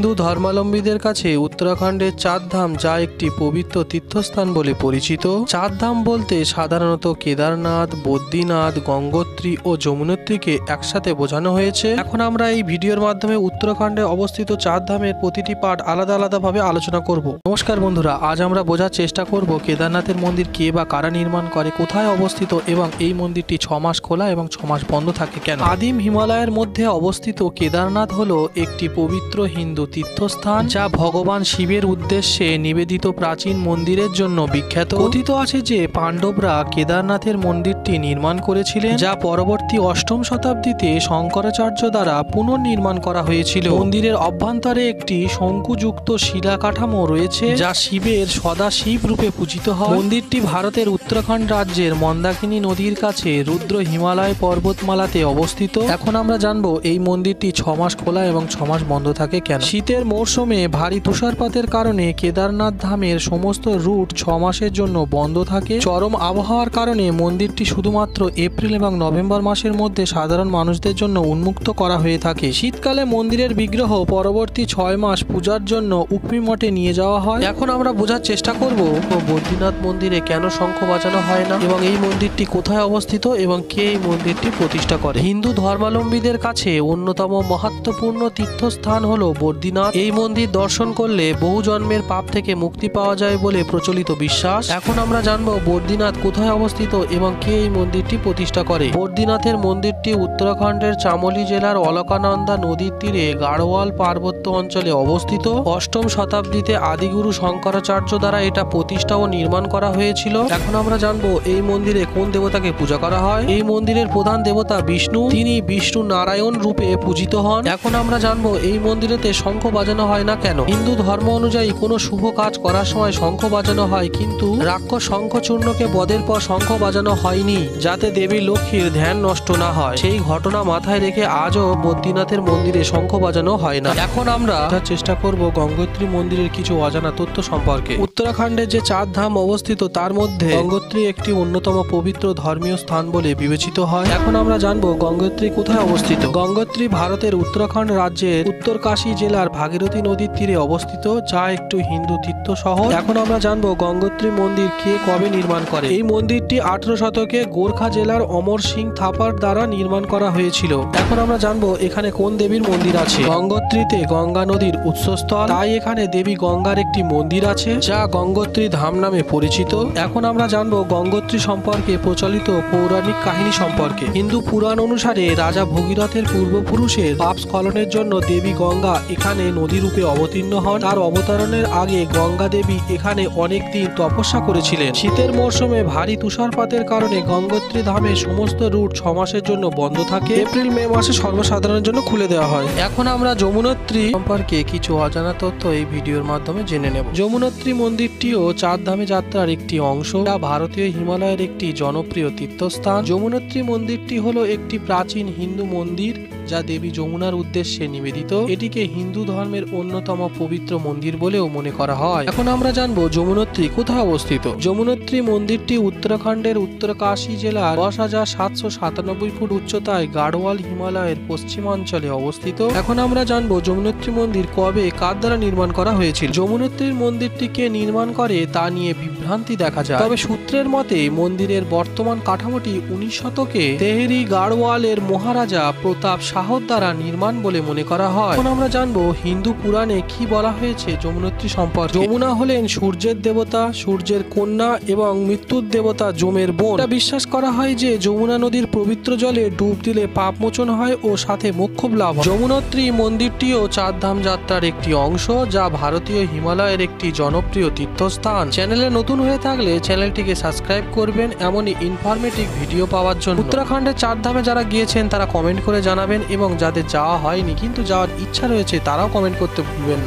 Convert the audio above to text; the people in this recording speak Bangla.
হিন্দু ধর্মাবলম্বীদের কাছে উত্তরাখণ্ডের চারধাম যা একটি পবিত্র তীর্থস্থান বলে পরিচিত। চারধাম বলতে সাধারণত কেদারনাথ, বদ্রীনাথ, গঙ্গোত্রী ও যমুনোত্রীকে একসাথে বোঝানো হয়েছে। এখন আমরা এই ভিডিওর মাধ্যমে উত্তরাখণ্ডে অবস্থিত চারধামের প্রতিটি পার্ট আলাদা আলাদাভাবে আলোচনা করব। নমস্কার বন্ধুরা, আজ আমরা বোঝার চেষ্টা করব কেদারনাথের মন্দির কে বা কারা নির্মাণ করে, কোথায় অবস্থিত এবং এই মন্দিরটি 6 মাস খোলা এবং 6 মাস বন্ধ থাকে কেন। আদিম হিমালয়ের মধ্যে অবস্থিত কেদারনাথ হলো একটি পবিত্র হিন্দু তীর্থস্থান যা ভগবান শিবের উদ্দেশ্যে নিবেদিত প্রাচীন মন্দিরের জন্য বিখ্যাত। কথিত আছে যে পাণ্ডবরা কেদারনাথের মন্দিরটি নির্মাণ করেছিলেন, যা পরবর্তী 8ম শতাব্দীতে শঙ্করাচার্য দ্বারা পুনর্নির্মাণ করা হয়েছিল। মন্দিরের অভ্যন্তরে একটি শঙ্কুযুক্ত শিলা কাঠামো রয়েছে যা শিবের সদাশিব রূপে পূজিত হয়। মন্দিরটি ভারতের উত্তরাখণ্ড রাজ্যের মন্দাকিনী নদীর কাছে রুদ্র হিমালয় পর্বতমালাতে অবস্থিত। এখন আমরা জানবো এই মন্দিরটি 6 মাস খোলা এবং 6 মাস বন্ধ থাকে কেন। শীতের মরশুমে ভারী তুষারপাতের কারণে কেদারনাথ ধামের সমস্ত রুট 6 মাসের জন্য বন্ধ থাকে। চরম আবহাওয়ার কারণে মন্দিরটি শুধুমাত্র এপ্রিল এবং নভেম্বর মাসের মধ্যে সাধারণ মানুষদের জন্য উন্মুক্ত করা হয়ে থাকে। শীতকালে মন্দিরের বিগ্রহ পরবর্তী 6 মাস পূজার জন্য উকমি মঠে নিয়ে যাওয়া হয়। এখন আমরা বোঝার চেষ্টা করব বদ্রীনাথ মন্দিরে কেন শঙ্খ বাজানো হয় না এবং এই মন্দিরটি কোথায় অবস্থিত এবং কে এই মন্দিরটি প্রতিষ্ঠা করে। হিন্দু ধর্মাবলম্বীদের কাছে অন্যতম মহত্বপূর্ণ তীর্থস্থান হলো বদ্রীনাথ। এই মন্দির দর্শন করলে বহু জন্মের পাপ থেকে মুক্তি পাওয়া যায় বলে প্রচলিত বিশ্বাস। এখন আমরা জানবো বদ্রীনাথ কোথায় অবস্থিত এবং কে এই মন্দিরটি প্রতিষ্ঠা করে। বদ্রীনাথের মন্দিরটি উত্তরাখণ্ডের চামোলি জেলার অলকানন্দা নদীর তীরে গাড়োয়াল পার্বত্য অঞ্চলে অবস্থিত। 8ম শতাব্দীতে আদিগুরু শঙ্করাচার্য দ্বারা এটা প্রতিষ্ঠা ও নির্মাণ করা হয়েছিল। এখন আমরা জানবো এই মন্দিরে কোন দেবতাকে পূজা করা হয়। এই মন্দিরের প্রধান দেবতা বিষ্ণু, তিনি বিষ্ণু নারায়ণ রূপে পূজিত হন। এখন আমরা জানবো এই মন্দিরেতে শঙ্খ বাজানো হয় না কেন। হিন্দু ধর্ম অনুযায়ী কোনো শুভ কাজ করার সময় শঙ্খ বাজানো হয়, কিন্তু রাক্ষস শঙ্খচূর্ণকে বধের পর শঙ্খ বাজানো হয়নি যাতে দেবী লক্ষ্মীর ধ্যান নষ্ট না হয়। সেই ঘটনা মাথায় রেখে আজও বদ্রীনাথের মন্দিরে শঙ্খ বাজানো হয় না। এখন আমরা চেষ্টা করব গঙ্গোত্রী মন্দিরের কিছু অজানা তথ্য সম্পর্কে। উত্তরাখণ্ডের যে 4 ধাম অবস্থিত তার মধ্যে গঙ্গোত্রী একটি অন্যতম পবিত্র ধর্মীয় স্থান বলে বিবেচিত হয়। এখন আমরা জানবো গঙ্গোত্রী কোথায় অবস্থিত। গঙ্গোত্রী ভারতের উত্তরাখণ্ড রাজ্যের উত্তরকাশী জেলার ভাগীরথী নদীর তীরে অবস্থিত, যা একটি হিন্দু তীর্থ শহর। এখন আমরা জানবো গঙ্গোত্রী মন্দির কে কবে নির্মাণ করে। এই মন্দিরটি 18 শতকে গোর্খা জেলার অমর সিং থাপার দ্বারা নির্মাণ করা হয়েছিল। এখন আমরা জানবো এখানে কোন দেবীর মন্দির আছে। গঙ্গোত্রীতে গঙ্গা নদীর উৎসস্থল, তাই এখানে দেবী গঙ্গার একটি মন্দির আছে যা গঙ্গোত্রী ধাম নামে পরিচিত। এখন আমরা জানবো গঙ্গোত্রী সম্পর্কে প্রচলিত পৌরাণিক কাহিনী সম্পর্কে। হিন্দু পুরাণ অনুসারে রাজা ভগীরথের পূর্বপুরুষের পাপ স্খলনের জন্য দেবী গঙ্গা এখানে নদী রূপে অবতীর্ণ হন। তার অবতরণের আগে গঙ্গা দেবী এখানে অনেক দিন তপস্যা করেছিলেন। শীতের মরশুমে ভারী তুষারপাতের কারণে গঙ্গোত্রী ধামের সমস্ত রুট 6 মাসের জন্য বন্ধ থাকে। এপ্রিল মে মাসে সর্বসাধারণের জন্য খুলে দেওয়া হয়। এখন আমরা যমুনোত্রী সম্পর্কে কিছু অজানা তথ্য এই ভিডিওর মাধ্যমে জেনে নেব। যমুনোত্রী মন্দিরটিও 4 ধামে যাত্রার একটি অংশ, যা ভারতীয় হিমালয়ের একটি জনপ্রিয় তীর্থস্থান। যমুনোত্রী মন্দিরটি হলো একটি প্রাচীন হিন্দু মন্দির যা দেবী যমুনার উদ্দেশ্যে নিবেদিত। এটিকে হিন্দু ধর্মের অন্যতম পবিত্র মন্দির বলেও মনে করা হয়। এখন আমরা জানবো যমুনোত্রী কোথায় অবস্থিত। যমুনোত্রী মন্দিরটি উত্তরাখণ্ডের উত্তরকাশী জেলার 10,797 ফুট উচ্চতায় গাড়োয়াল হিমালয়ের পশ্চিমাঞ্চলে অবস্থিত। এখন আমরা জানবো যমুনোত্রী মন্দির কবে কার দ্বারা নির্মাণ করা হয়েছিল। যমুনোত্রীর মন্দিরটিকে নির্মাণ করে তা নিয়ে বিভ্রান্তি দেখা যায়, তবে সূত্রের মতে মন্দিরের বর্তমান কাঠামোটি 19 শতকে তেহরি গাড়ওয়ালের মহারাজা প্রতাপ শাহর দ্বারা নির্মাণ বলে মনে করা হয়। এখন আমরা জানবো হিন্দু পুরাণে কি বলা হয়েছে যমুনোত্রী সম্পর্কে। যমুনা হলেন সূর্যের দেবতা, সূর্যের কন্যা এবং মৃত্যুর দেবতা যমের বোন। এটা বিশ্বাস করা হয় যে যমুনা নদীর পবিত্র জলে ডুব দিলে পাপ মোচন হয় ও সাথে মোক্ষ লাভ হয়। যমুনোত্রী মন্দিরটিও 4 ধাম যাত্রার একটি অংশ, যা ভারতীয় হিমালয়ের একটি জনপ্রিয় তীর্থস্থান। চ্যানেলে নতুন হয়ে থাকলে চ্যানেলটিকে সাবস্ক্রাইব করবেন এমনই ইনফরমেটিভ ভিডিও পাওয়ার জন্য। উত্তরাখণ্ডের 4 ধামে যারা গিয়েছেন তারা কমেন্ট করে জানাবেন এবং যাদের যাওয়া হয়নি কিন্তু যাওয়ার ইচ্ছা রয়েছে তারাও কমেন্ট করতে ভুলবেন না।